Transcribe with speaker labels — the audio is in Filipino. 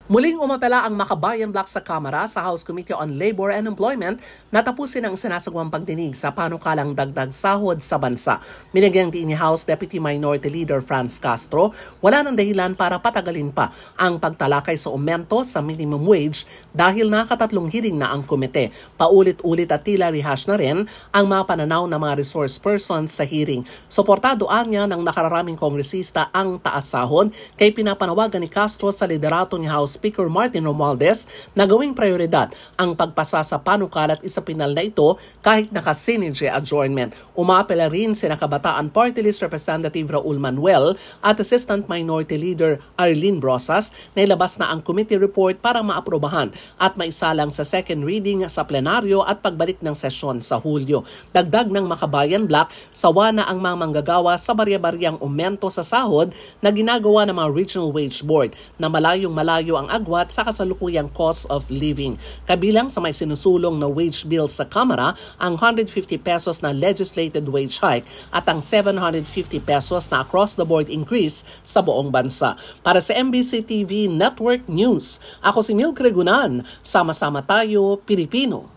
Speaker 1: Muling umapela ang Makabayan Bloc sa Kamara sa House Committee on Labor and Employment na tapusin ang sinasagawang pagdinig sa panukalang dagdag sahod sa bansa. Binigyang diin ni House Deputy Minority Leader Franz Castro, wala ng dahilan para patagalin pa ang pagtalakay sa aumento sa minimum wage dahil nakatatlong hearing na ang komite. Paulit-ulit at tila rehash na rin ang mga pananaw ng mga resource persons sa hearing. Suportado niya ng nakararaming kongresista ang taas sahod kay pinapanawagan ni Castro sa liderato ni House Speaker Martin Romualdez na gawing prioridad ang pagpasa sa panukala at isapinal na ito kahit naka-synergy adjournment. Umapela rin sina Kabataan Party List Representative Raul Manuel at Assistant Minority Leader Arlene Brosas na ilabas na ang committee report para maaprobahan at maisalang sa second reading sa plenaryo at pagbalik ng sesyon sa Hulyo. Dagdag ng Makabayan Bloc, sawa na ang mga manggagawa sa barya-baryang aumento sa sahod na ginagawa ng mga Regional Wage Board na malayong-malayo ang agwat sa kasalukuyang cost of living. Kabilang sa may sinusulong na wage bill sa Kamara ang 150 pesos na legislated wage hike at ang 750 pesos na across-the-board increase sa buong bansa. Para sa MBC TV Network News, ako si Mil Cregunan. Sama-sama tayo, Pilipino.